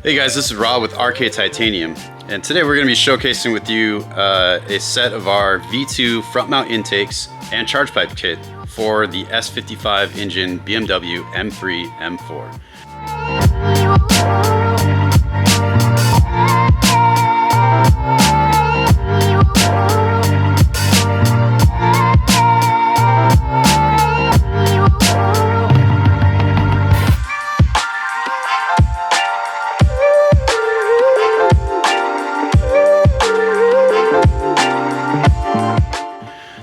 Hey guys, this is Rob with RK Titanium, and today we're going to be showcasing with you a set of our V2 front mount intakes and charge pipe kit for the S55 engine BMW M3 M4.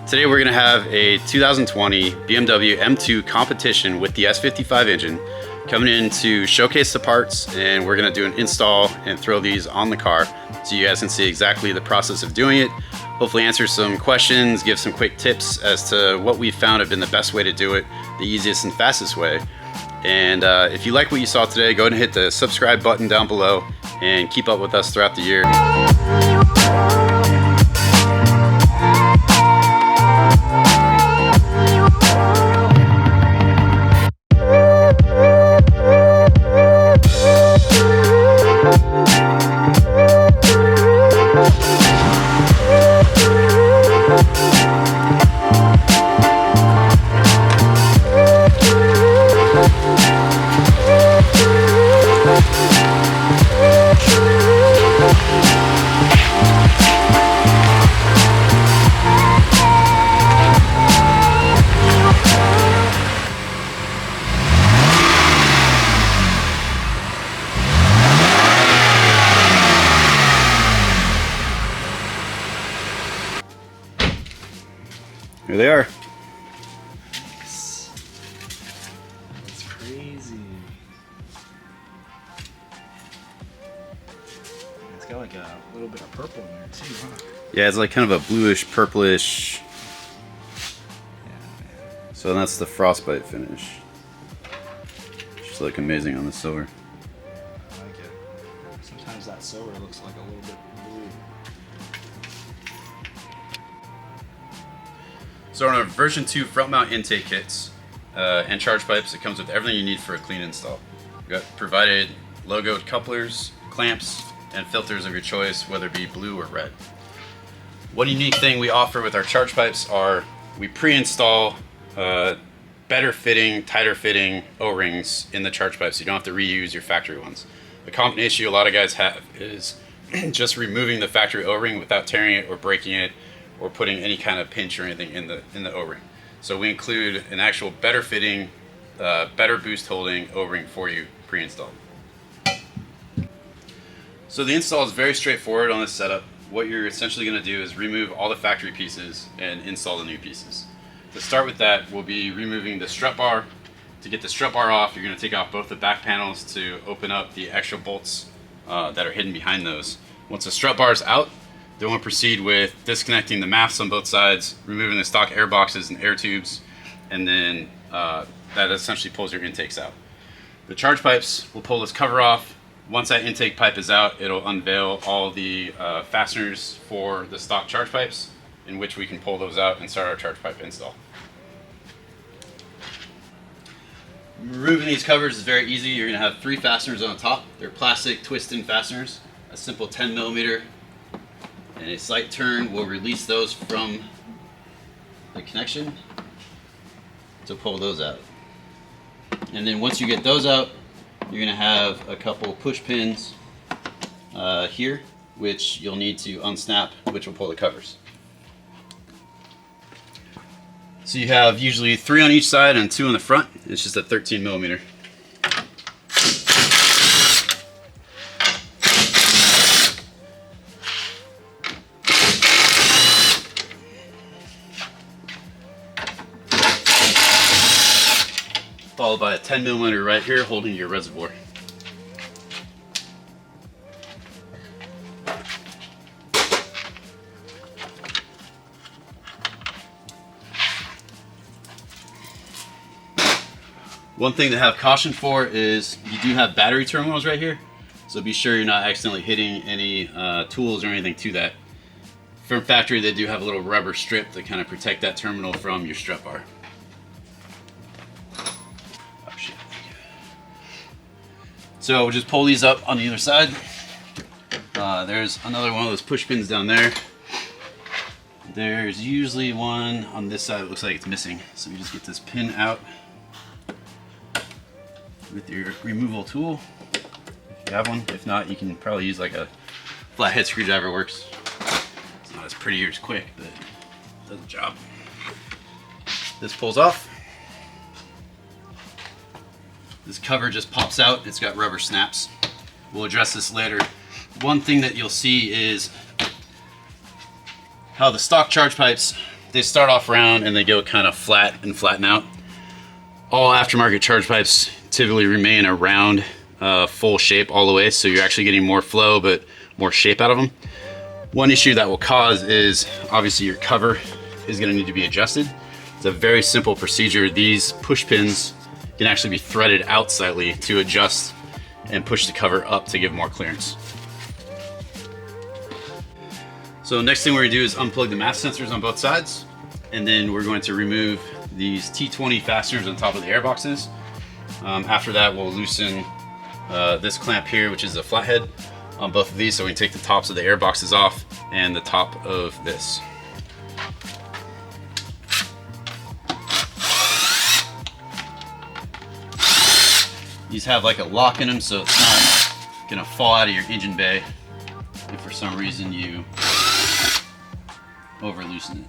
Today we're going to have a 2020 BMW M2 competition with the S55 engine coming in to showcase the parts, and we're going to do an install and throw these on the car so you guys can see exactly the process of doing it. Hopefully answer some questions, give some quick tips as to what we found have been the best way to do it, the easiest and fastest way. And if you like what you saw today, go ahead and hit the subscribe button down below and keep up with us throughout the year. Here they are. That's crazy. It's got like a little bit of purple in there too, huh? Yeah, it's like kind of a bluish, purplish. Yeah. So that's the Frostbite finish. Just look amazing on the silver. I like it. Sometimes that silver looks like a little bit blue. So in our version 2 front mount intake kits and charge pipes, it comes with everything you need for a clean install. We've got provided logoed couplers, clamps, and filters of your choice, whether it be blue or red. One unique thing we offer with our charge pipes are we pre-install better fitting, tighter fitting O-rings in the charge pipes so you don't have to reuse your factory ones. The common issue a lot of guys have is just removing the factory O-ring without tearing it or breaking it, or putting any kind of pinch or anything in the O-ring. So we include an actual better fitting, better boost holding O-ring for you pre-installed. So the install is very straightforward on this setup. What you're essentially going to do is remove all the factory pieces and install the new pieces. To start with that, we'll be removing the strut bar. To get the strut bar off, you're going to take off both the back panels to open up the extra bolts that are hidden behind those. Once the strut bar is out, then we'll proceed with disconnecting the masts on both sides, removing the stock air boxes and air tubes, and then that essentially pulls your intakes out. The charge pipes will pull this cover off. Once that intake pipe is out, it'll unveil all the fasteners for the stock charge pipes, in which we can pull those out and start our charge pipe install. Removing these covers is very easy. You're going to have 3 fasteners on the top. They're plastic twist-in fasteners, a simple 10mm. And a slight turn will release those from the connection to pull those out. And then once you get those out, you're going to have a couple push pins here, which you'll need to unsnap, which will pull the covers. So you have usually 3 on each side and 2 on the front. It's just a 13mm. Followed by a 10mm right here holding your reservoir. One thing to have caution for is you do have battery terminals right here, so be sure you're not accidentally hitting any tools or anything to that. From factory, they do have a little rubber strip to kind of protect that terminal from your strut bar. So we'll just pull these up on the other side. There's another one of those push pins down there. There's usually one on this side that looks like it's missing. So you just get this pin out with your removal tool, if you have one. If not, you can probably use like a flathead screwdriver. Works. It's not as pretty or as quick, but it does the job. This pulls off. This cover just pops out. It's got rubber snaps. We'll address this later. One thing that you'll see is how the stock charge pipes, they start off round and they go kind of flat and flatten out. All aftermarket charge pipes typically remain a round, full shape all the way, so you're actually getting more flow but more shape out of them. One issue that will cause is obviously your cover is going to need to be adjusted. It's a very simple procedure. These push pins can actually be threaded out slightly to adjust and push the cover up to give more clearance. So next thing we're going to do is unplug the mass sensors on both sides, and then we're going to remove these T20 fasteners on top of the air boxes. After that, we'll loosen this clamp here, which is a flathead, on both of these, so we can take the tops of the air boxes off and the top of this. These have like a lock in them, so it's not going to fall out of your engine bay if for some reason you over loosen it.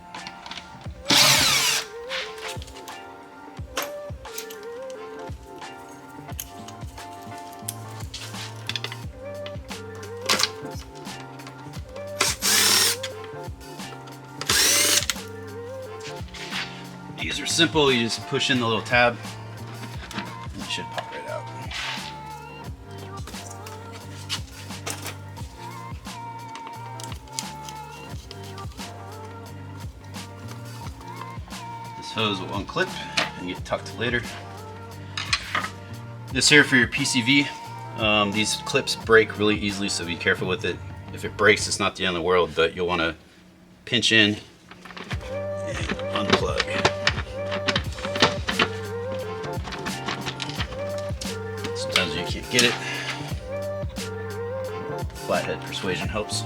These are simple. You just push in the little tab and it should pop right out. This hose will unclip and get tucked later. This here for your PCV. These clips break really easily, so be careful with it. If it breaks, it's not the end of the world, but you'll want to pinch in and unplug. Sometimes you can't get it. Flathead persuasion helps.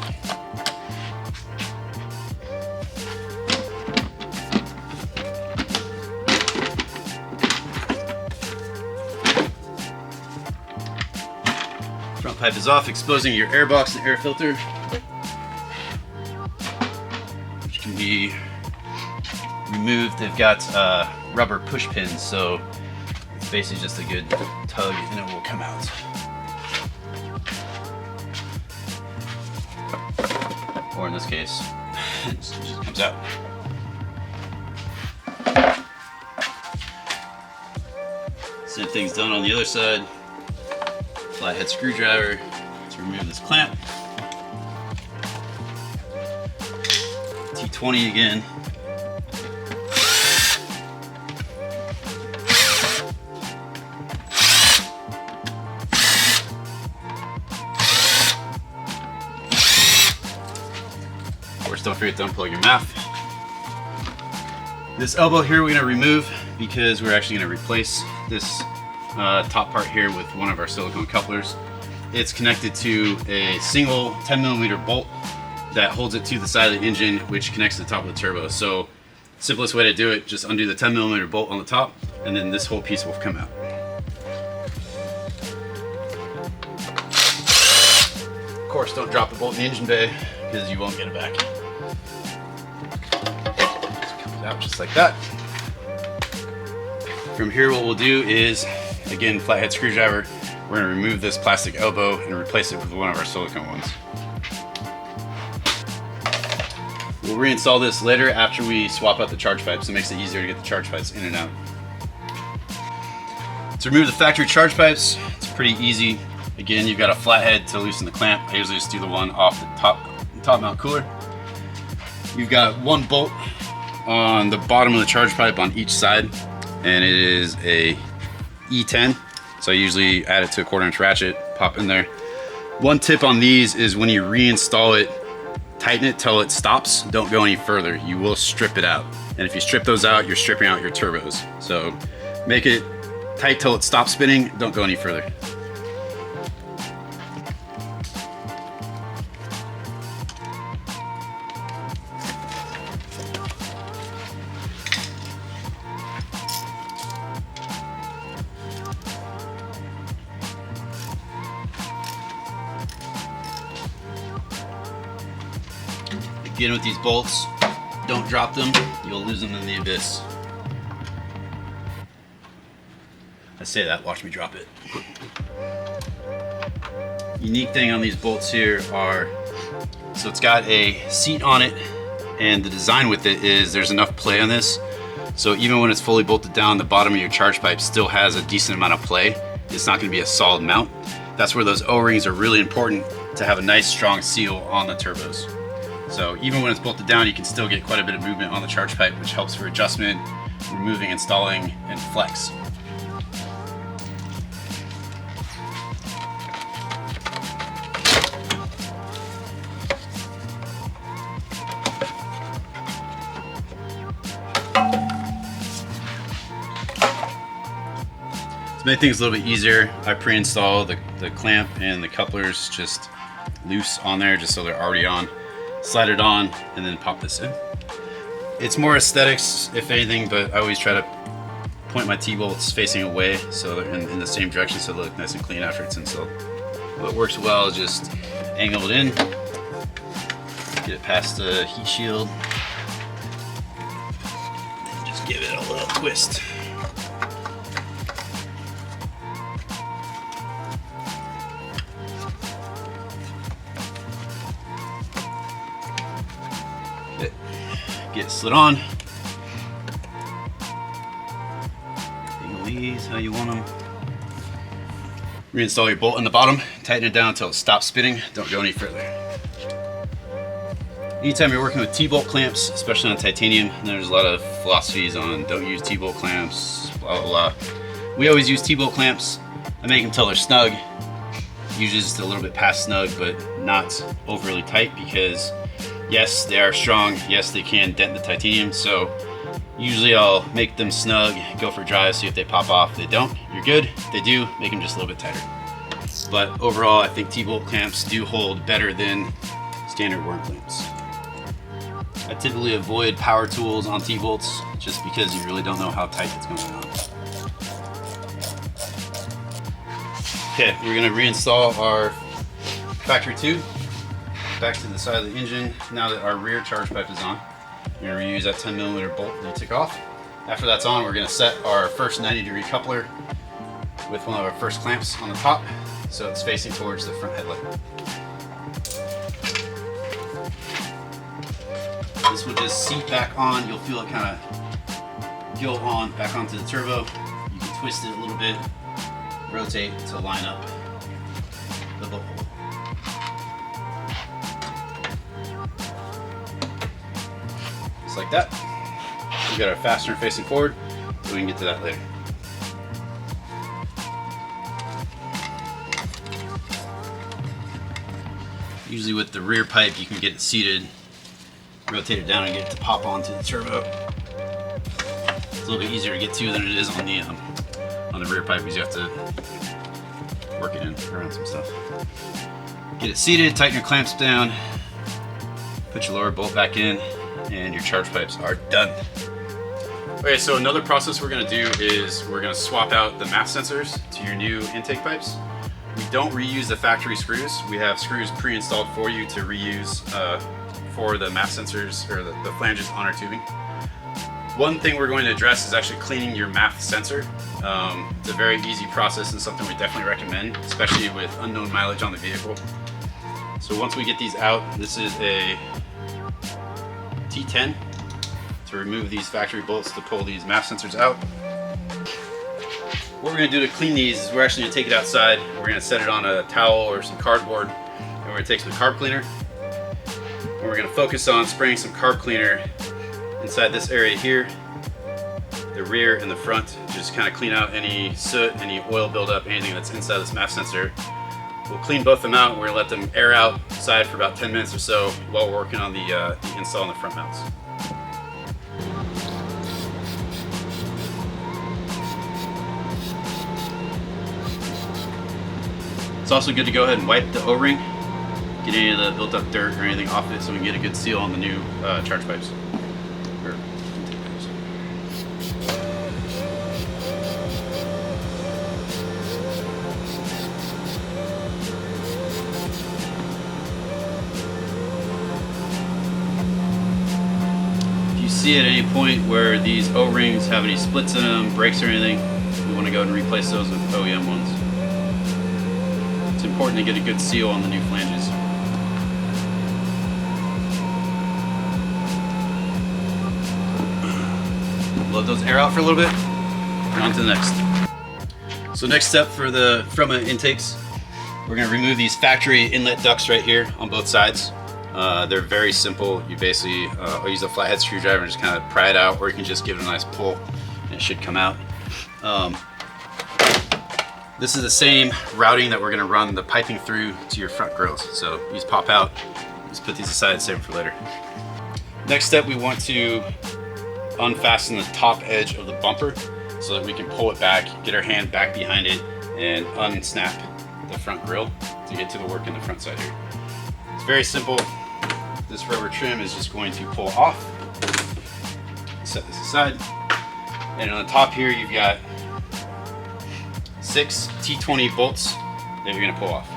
Front pipe is off, exposing your air box and air filter, which can be removed. They've got rubber push pins, so it's basically just a good tug and it will come out. Or in this case, it just comes out. Same thing's done on the other side. Flathead screwdriver to remove this clamp. T20 again. Of course, don't forget to unplug your MAF. This elbow here we're going to remove because we're actually going to replace this top part here with one of our silicone couplers. It's connected to a single 10mm bolt that holds it to the side of the engine, which connects to the top of the turbo. So simplest way to do it, just undo the 10mm bolt on the top and then this whole piece will come out. Of course, don't drop the bolt in the engine bay because you won't get it back. Just comes out just like that. From here, what we'll do is, again, flathead screwdriver, we're going to remove this plastic elbow and replace it with one of our silicone ones. We'll reinstall this later after we swap out the charge pipes. It makes it easier to get the charge pipes in and out. To remove the factory charge pipes, it's pretty easy. Again, you've got a flathead to loosen the clamp. I usually just do the one off the top mount cooler. You've got one bolt on the bottom of the charge pipe on each side, and it is a E10, so I usually add it to a 1/4" ratchet, pop in there. One tip on these is when you reinstall it, tighten it till it stops. Don't go any further. You will strip it out, and if you strip those out, you're stripping out your turbos. So make it tight till it stops spinning. Don't go any further. Get in with these bolts. Don't drop them. You'll lose them in the abyss. I say that, watch me drop it. Unique thing on these bolts here are, so it's got a seat on it, and the design with it is there's enough play on this. So even when it's fully bolted down, the bottom of your charge pipe still has a decent amount of play. It's not gonna be a solid mount. That's where those O-rings are really important to have a nice strong seal on the turbos. So even when it's bolted down, you can still get quite a bit of movement on the charge pipe, which helps for adjustment, removing, installing, and flex. To make things a little bit easier, I pre-install the clamp and the couplers just loose on there, just so they're already on. Slide it on and then pop this in. It's more aesthetics, if anything, but I always try to point my T-bolts facing away so they're in the same direction so they look nice and clean after it's installed. What works well is just angle it in, get it past the heat shield, and just give it a little twist. Get it slid on. Angle these how you want them. Reinstall your bolt in the bottom, tighten it down until it stops spinning. Don't go any further. Anytime you're working with T-bolt clamps, especially on titanium, there's a lot of philosophies on don't use T-bolt clamps, blah, blah, blah. We always use T-bolt clamps. I make them till they're snug. Usually just a little bit past snug, but not overly tight, because yes, they are strong. Yes, they can dent the titanium. So usually I'll make them snug, go for a drive, see if they pop off. If they don't, you're good. If they do, make them just a little bit tighter. But overall, I think T-bolt clamps do hold better than standard worm clamps. I typically avoid power tools on T-bolts just because you really don't know how tight it's going on. Okay, we're gonna reinstall our factory tube back to the side of the engine. Now that our rear charge pipe is on, we're gonna reuse that 10mm bolt that you took off. After that's on, we're gonna set our first 90-degree coupler with one of our first clamps on the top, so it's facing towards the front headlight. This will just seat back on. You'll feel it kind of go on back onto the turbo. You can twist it a little bit, rotate to line up the bolt hole. Just like that. We got our fastener facing forward, so we can get to that later. Usually with the rear pipe, you can get it seated, rotate it down and get it to pop onto the turbo. It's a little bit easier to get to than it is on the rear pipe, because you have to work it in around some stuff. Get it seated, tighten your clamps down, put your lower bolt back in, and your charge pipes are done. Okay, so another process we're gonna do is we're gonna swap out the MAF sensors to your new intake pipes. We don't reuse the factory screws. We have screws pre-installed for you to reuse for the MAF sensors, or the flanges on our tubing. One thing we're going to address is actually cleaning your MAF sensor. It's a very easy process and something we definitely recommend, especially with unknown mileage on the vehicle. So once we get these out, this is a T10 to remove these factory bolts to pull these MAF sensors out. What we're going to do to clean these is we're actually going to take it outside. We're going to set it on a towel or some cardboard, and we're going to take some carb cleaner. And we're going to focus on spraying some carb cleaner inside this area here, the rear and the front, just kind of clean out any soot, any oil buildup, anything that's inside this MAF sensor. We'll clean both of them out. We're going to let them air outside for about 10 minutes or so while we're working on the install on the front mounts. It's also good to go ahead and wipe the O-ring, get any of the built up dirt or anything off it so we can get a good seal on the new charge pipes. see at any point where these O-rings have any splits in them, breaks or anything, we want to go and replace those with OEM ones. It's important to get a good seal on the new flanges. Let those air out for a little bit, and on to the next. So next step for the front intakes, we're going to remove these factory inlet ducts right here on both sides. They're very simple. You basically I'll use a flathead screwdriver and just kind of pry it out, or you can just give it a nice pull and it should come out. This is the same routing that we're going to run the piping through to your front grills. So these pop out. Just put these aside, save them for later. Next step, we want to unfasten the top edge of the bumper so that we can pull it back, get our hand back behind it, and unsnap the front grille to get to the work in the front side here. It's very simple. This rubber trim is just going to pull off. Set this aside. And on the top here, you've got 6 T20 bolts that you're going to pull off.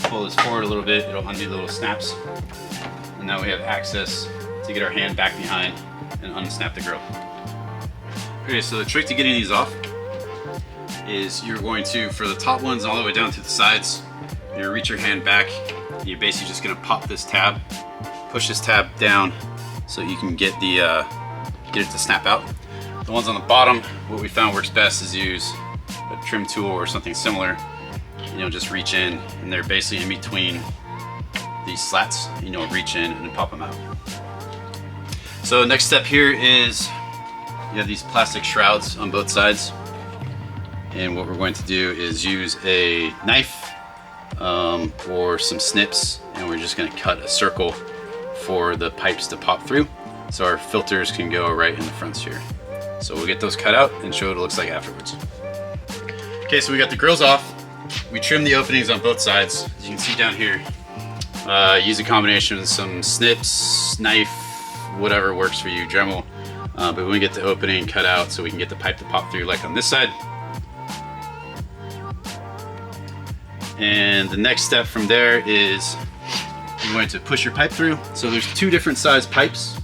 Pull this forward a little bit, it'll undo the little snaps. And now we have access to get our hand back behind and unsnap the grill. Okay, so the trick to getting these off is you're going to, for the top ones all the way down to the sides, you reach your hand back, and you're basically just gonna pop this tab, push this tab down so you can get it to snap out. The ones on the bottom, what we found works best is use a trim tool or something similar. You know, just reach in, and they're basically in between these slats. You know, reach in and pop them out. So next step here is you have these plastic shrouds on both sides, and what we're going to do is use a knife or some snips, and we're just going to cut a circle for the pipes to pop through, so our filters can go right in the fronts here. So we'll get those cut out and show what it looks like afterwards. Okay, so we got the grills off. We trimmed the openings on both sides. As you can see down here, use a combination of some snips, knife, whatever works for you, Dremel. But we want to get the opening cut out so we can get the pipe to pop through like on this side. And the next step from there is you're going to push your pipe through. So there's 2 different size pipes.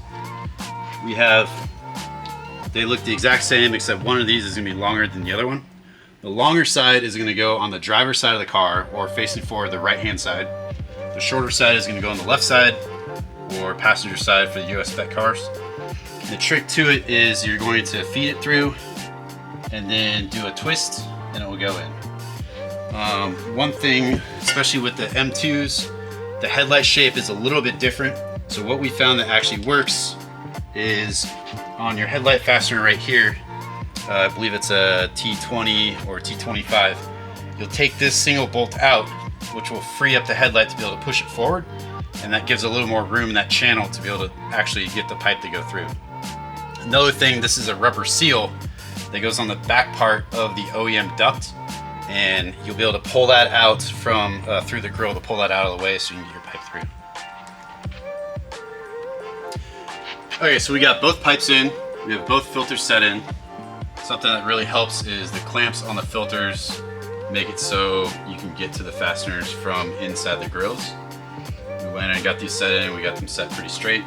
They look the exact same, except one of these is going to be longer than the other one. The longer side is going to go on the driver's side of the car, or facing forward the right-hand side. The shorter side is going to go on the left side or passenger side for the US spec cars. The trick to it is you're going to feed it through and then do a twist and it will go in. One thing, especially with the M2s, the headlight shape is a little bit different. So what we found that actually works is on your headlight fastener right here, I believe it's a T20 or T25, you'll take this single bolt out, which will free up the headlight to be able to push it forward, and that gives a little more room in that channel to be able to actually get the pipe to go through. Another thing, this is a rubber seal that goes on the back part of the OEM duct, and you'll be able to pull that out from through the grill to pull that out of the way so you can get your pipe through. Okay, so we got both pipes in, we have both filters set in. Something that really helps is the clamps on the filters make it so you can get to the fasteners from inside the grills. We went and got these set in, we got them set pretty straight.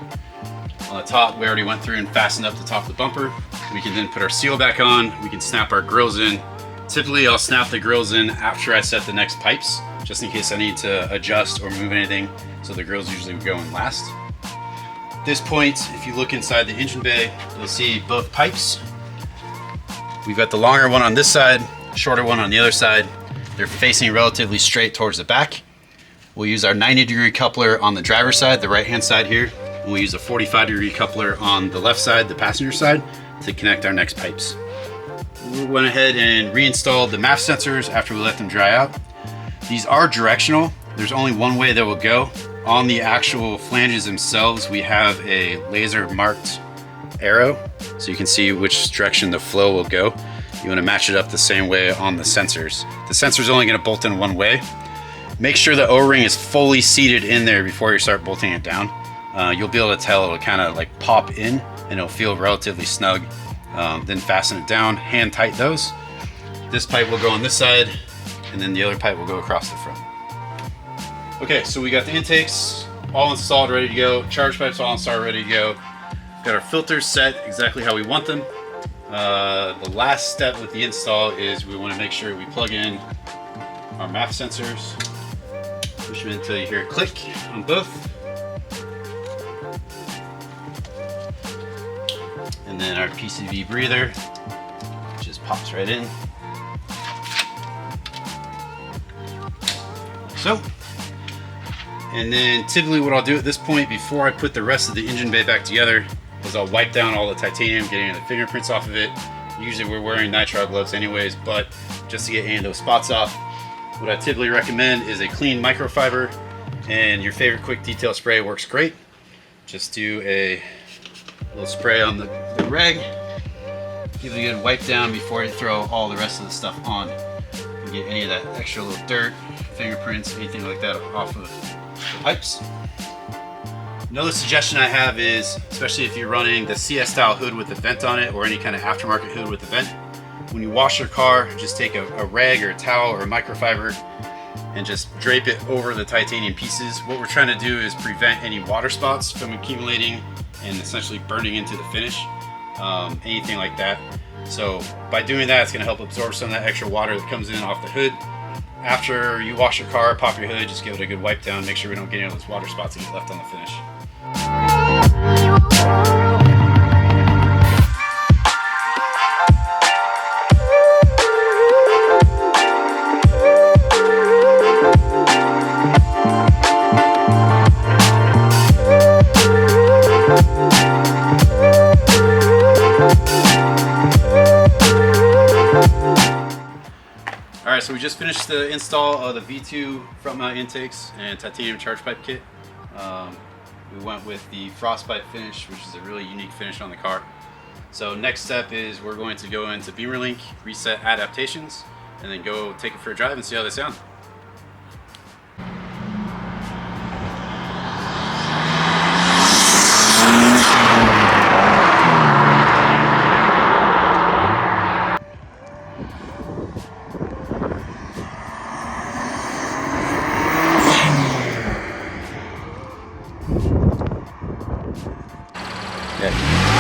On the top, we already went through and fastened up the top of the bumper. We can then put our seal back on, we can snap our grills in. Typically, I'll snap the grills in after I set the next pipes, just in case I need to adjust or move anything, so the grills usually go in last. At this point, if you look inside the engine bay, you'll see both pipes. We've got the longer one on this side, shorter one on the other side. They're facing relatively straight towards the back. We'll use our 90-degree coupler on the driver's side, the right-hand side here. And we'll use a 45-degree coupler on the left side, the passenger side, to connect our next pipes. We went ahead and reinstalled the MAF sensors after we let them dry out. These are directional. There's only one way they will go. On the actual flanges themselves, we have a laser marked arrow, so you can see which direction the flow will go. You want to match it up the same way on the sensors. The sensor's only going to bolt in one way. Make sure the O-ring is fully seated in there before you start bolting it down. you'll be able to tell it'll kind of like pop in and it'll feel relatively snug. Then fasten it down, hand tight those. This pipe will go on this side, and then the other pipe will go across the front. Okay, so we got the intakes all installed, ready to go. Charge pipes all installed, ready to go. Got our filters set exactly how we want them. The last step with the install is we want to make sure we plug in our MAF sensors. Push them until you hear a click on both. And then our PCV breather just pops right in. Like so. And then typically what I'll do at this point before I put the rest of the engine bay back together is I'll wipe down all the titanium, getting the fingerprints off of it. Usually we're wearing nitrile gloves anyways, but just to get any of those spots off, what I typically recommend is a clean microfiber, and your favorite quick detail spray works great. Just do a little spray on the rag, give it a good wipe down before you throw all the rest of the stuff on. You get any of that extra little dirt, fingerprints, anything like that off of the pipes. Another suggestion I have is, especially if you're running the CS style hood with the vent on it or any kind of aftermarket hood with the vent, when you wash your car, just take a rag or a towel or a microfiber and just drape it over the titanium pieces. What we're trying to do is prevent any water spots from accumulating and essentially burning into the finish, anything like that. So by doing that, it's going to help absorb some of that extra water that comes in off the hood. After you wash your car, pop your hood, just give it a good wipe down, make sure we don't get any of those water spots that get left on the finish. Alright, so we just finished the install of the V2 front mount intakes and titanium Chargepipe kit. We went with the Frostbite finish, which is a really unique finish on the car. So next step is we're going to go into BeamerLink, reset adaptations, and then go take it for a drive and see how they sound. Yeah.